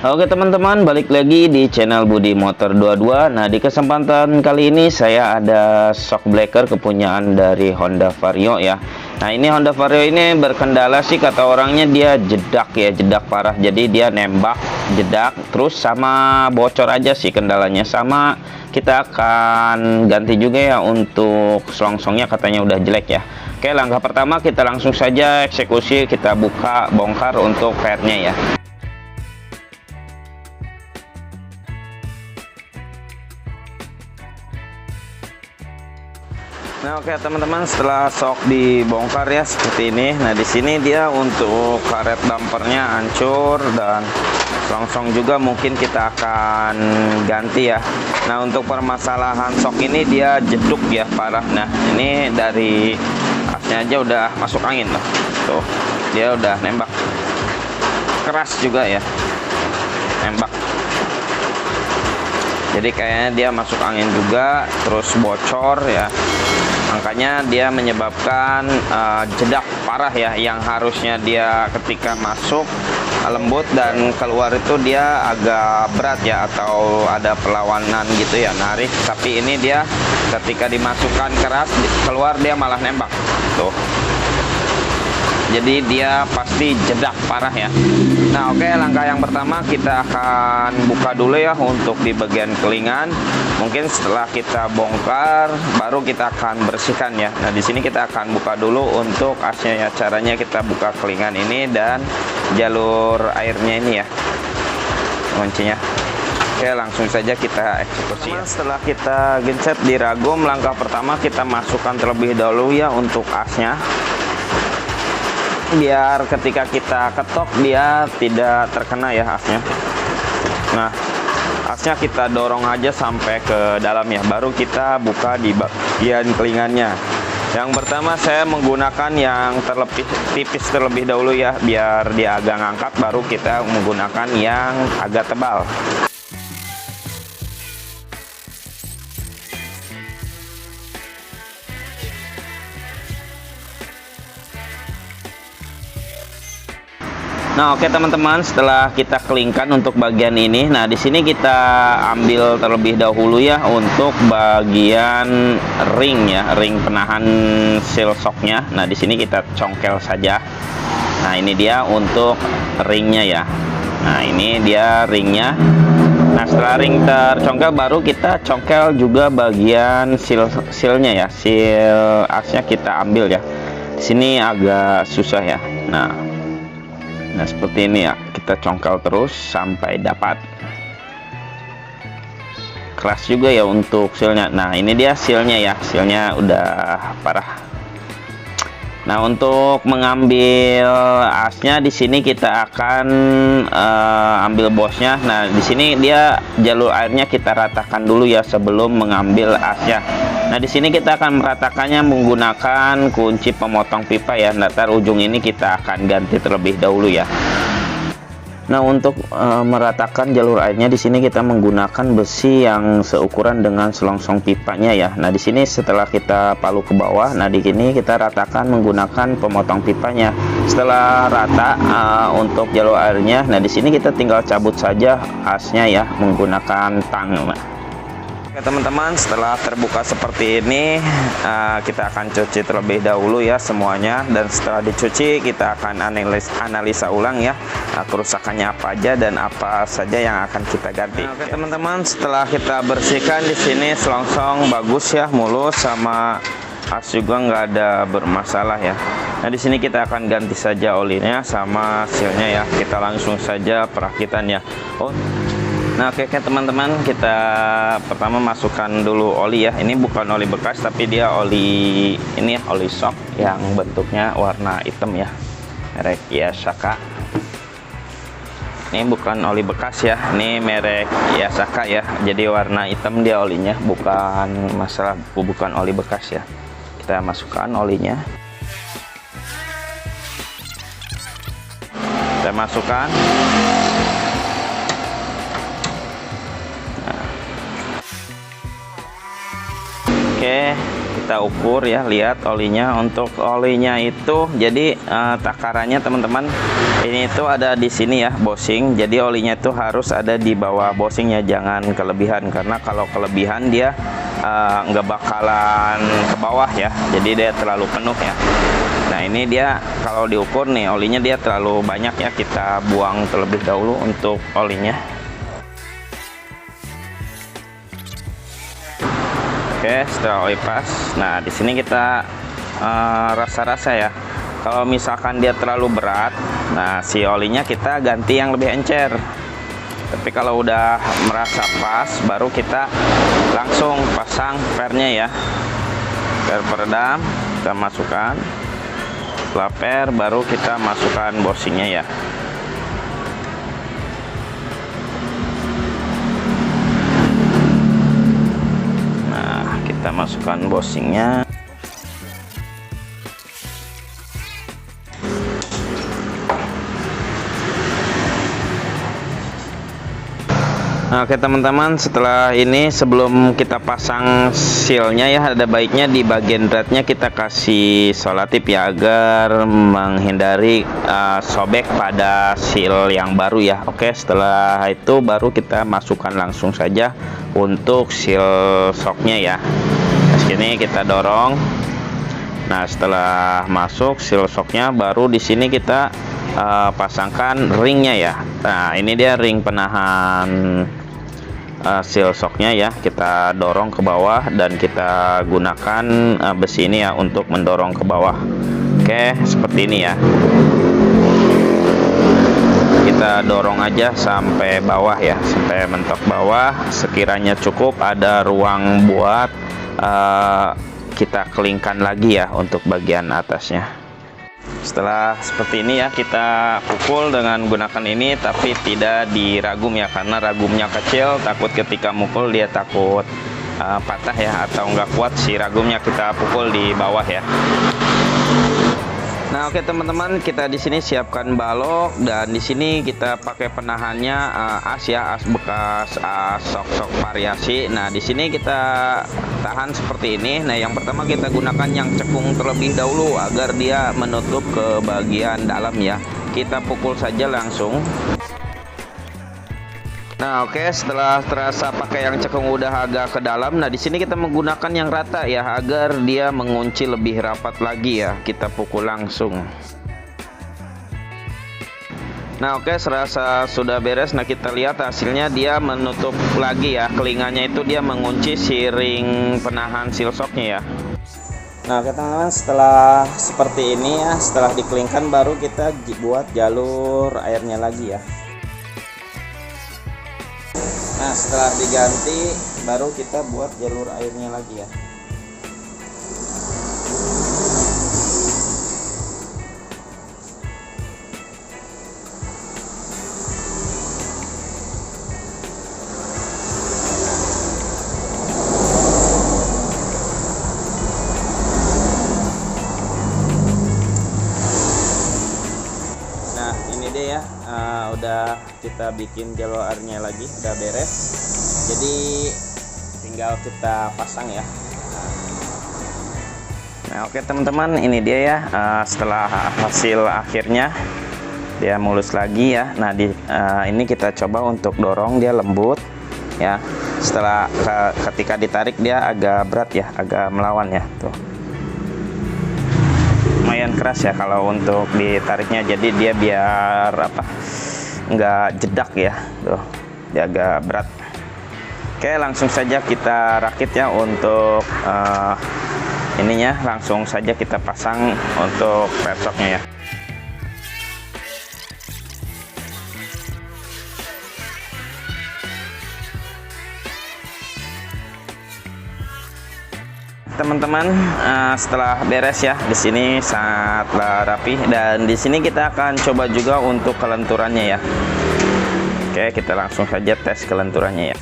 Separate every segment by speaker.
Speaker 1: Oke teman-teman, balik lagi di channel Budi Motor 22. Nah, di kesempatan kali ini saya ada shock breaker kepunyaan dari Honda Vario ya. Nah, ini Honda Vario ini berkendala sih, kata orangnya dia jedak ya, jedak parah. Jadi dia nembak, jedak, terus sama bocor aja sih kendalanya. Sama kita akan ganti juga ya untuk selongsongnya, katanya udah jelek ya. Oke, langkah pertama kita langsung saja eksekusi, kita buka bongkar untuk fairnya ya. Nah, oke teman-teman, setelah shock dibongkar ya seperti ini. Nah, di sini dia untuk karet bumpernya hancur dan selongsong juga mungkin kita akan ganti ya. Nah, untuk permasalahan shock ini dia jeduk ya, parah. Nah, ini dari asnya aja udah masuk angin loh. Tuh, dia udah nembak. Keras juga ya. Nembak. Jadi kayaknya dia masuk angin juga, terus bocor ya. Makanya dia menyebabkan jedak parah ya, yang harusnya dia ketika masuk lembut dan keluar itu dia agak berat ya, atau ada perlawanan gitu ya, narik. Tapi ini dia ketika dimasukkan keras, keluar dia malah nembak tuh. Jadi dia pasti jedak parah ya. Nah, oke, langkah yang pertama kita akan buka dulu ya untuk di bagian kelingan. Mungkin setelah kita bongkar baru kita akan bersihkan ya. Nah, di sini kita akan buka dulu untuk asnya ya. Caranya kita buka kelingan ini dan jalur airnya ini ya, kuncinya. Oke, langsung saja kita eksekusi ya. Setelah kita genset di ragum, langkah pertama kita masukkan terlebih dahulu ya untuk asnya, biar ketika kita ketok dia tidak terkena ya asnya. Nah, asnya kita dorong aja sampai ke dalam ya, baru kita buka di bagian kelingannya. Yang pertama saya menggunakan yang terlebih tipis terlebih dahulu ya, biar dia agak ngangkat, baru kita menggunakan yang agak tebal. Nah, oke teman-teman, setelah kita kelingkan untuk bagian ini, nah di sini kita ambil terlebih dahulu ya untuk bagian ring ya, ring penahan seal shocknya. Nah, di sini kita congkel saja. Nah, ini dia untuk ringnya ya. Nah, ini dia ringnya. Nah, setelah ring tercongkel baru kita congkel juga bagian sealnya ya, seal asnya kita ambil ya. Di sini agak susah ya. Nah, seperti ini ya, kita congkel terus sampai dapat. Keras juga ya untuk sealnya. Nah, ini dia sealnya ya, sealnya udah parah. Nah, untuk mengambil asnya di sini kita akan ambil bosnya. Nah, di sini dia jalur airnya kita ratakan dulu ya sebelum mengambil asnya. Nah, di sini kita akan meratakannya menggunakan kunci pemotong pipa ya. Ntar ujung ini kita akan ganti terlebih dahulu ya. Nah, untuk meratakan jalur airnya di sini kita menggunakan besi yang seukuran dengan selongsong pipanya ya. Nah, di sini setelah kita palu ke bawah, nah di sini kita ratakan menggunakan pemotong pipanya. Setelah rata untuk jalur airnya, nah di sini kita tinggal cabut saja asnya ya menggunakan tang. Oke teman-teman, setelah terbuka seperti ini kita akan cuci terlebih dahulu ya semuanya, dan setelah dicuci kita akan analisa ulang ya kerusakannya apa aja dan apa saja yang akan kita ganti. Nah, oke teman-teman, setelah kita bersihkan di sini selongsong bagus ya, mulus, sama as juga nggak ada bermasalah ya. Nah, di sini kita akan ganti saja olinya sama sealnya ya. Kita langsung saja perakitan ya. Nah, oke teman-teman, kita pertama masukkan dulu oli ya. Ini bukan oli bekas tapi dia oli ini ya, oli shock yang bentuknya warna hitam ya, merek Yasaka. Ini bukan oli bekas ya, ini merek Yasaka ya, jadi warna hitam dia olinya, bukan masalah bukan oli bekas ya. Kita masukkan olinya, kita masukkan. Oke, kita ukur ya, lihat olinya. Untuk olinya itu jadi takarannya teman-teman Ini tuh ada di sini ya bosing, jadi olinya tuh harus ada di bawah bosingnya, jangan kelebihan, karena kalau kelebihan dia nggak bakalan ke bawah ya, jadi dia terlalu penuh ya. Nah ini dia kalau diukur nih olinya dia terlalu banyak ya, kita buang terlebih dahulu untuk olinya. Oke, setelah oli pas, nah di sini kita rasa-rasa ya. Kalau misalkan dia terlalu berat, nah si olinya kita ganti yang lebih encer. Tapi kalau udah merasa pas, baru kita langsung pasang pernya ya. Per peredam kita masukkan. Setelah per, baru kita masukkan bosingnya ya. Nah, kita masukkan bosingnya. Nah, oke teman-teman, setelah ini sebelum kita pasang sealnya ya, ada baiknya di bagian dratnya kita kasih selotip ya, agar menghindari sobek pada seal yang baru ya. Oke, setelah itu baru kita masukkan langsung saja untuk seal shocknya ya. Nah, sini kita dorong. Nah, setelah masuk seal shocknya, baru di sini kita pasangkan ringnya ya. Nah, ini dia ring penahan seal shocknya ya, kita dorong ke bawah dan kita gunakan besi ini ya untuk mendorong ke bawah. Oke, seperti ini ya, kita dorong aja sampai bawah ya, sampai mentok bawah. Sekiranya cukup ada ruang buat kita kelingkan lagi ya untuk bagian atasnya. Setelah seperti ini ya, kita pukul dengan gunakan ini, tapi tidak diragum ya, karena ragumnya kecil, takut ketika mukul dia takut patah ya, atau nggak kuat si ragumnya, kita pukul di bawah ya. Nah oke teman-teman, kita di sini siapkan balok, dan di sini kita pakai penahannya as ya, as bekas, as sok-sok variasi. Nah di sini kita tahan seperti ini. Nah yang pertama kita gunakan yang cekung terlebih dahulu agar dia menutup ke bagian dalam ya. Kita pukul saja langsung. Nah oke, setelah terasa pakai yang cekung udah agak ke dalam, nah di sini kita menggunakan yang rata ya, agar dia mengunci lebih rapat lagi ya. Kita pukul langsung. Nah oke, serasa sudah beres. Nah kita lihat hasilnya, dia menutup lagi ya, telinganya itu dia mengunci si ring penahan seal shocknya ya. Nah oke teman-teman, setelah seperti ini ya, setelah dikelingkan baru kita buat jalur airnya lagi ya. Nah setelah diganti baru kita buat jalur airnya lagi ya. Nah ini deh ya, udah kita bikin jalur airnya lagi, udah beres, jadi tinggal kita pasang ya. Nah oke teman-teman, ini dia ya, setelah hasil akhirnya dia mulus lagi ya. Nah ini kita coba untuk dorong, dia lembut ya. Setelah ketika ditarik dia agak berat ya, agak melawan ya tuh, lumayan keras ya kalau untuk ditariknya, jadi dia biar apa, nggak jedak ya tuh, dia agak berat. Oke, langsung saja kita rakit ya untuk ininya, langsung saja kita pasang untuk pesoknya ya. Teman-teman, setelah beres ya, di sini sangatlah rapi, dan di sini kita akan coba juga untuk kelenturannya ya. Oke, kita langsung saja tes kelenturannya ya.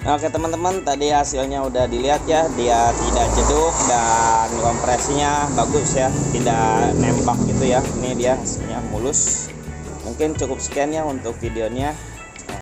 Speaker 1: Oke teman-teman, tadi hasilnya udah dilihat ya, dia tidak jeduk dan kompresinya bagus ya, tidak nembak gitu ya. Ini dia hasilnya mulus. Mungkin cukup sekian ya untuk videonya.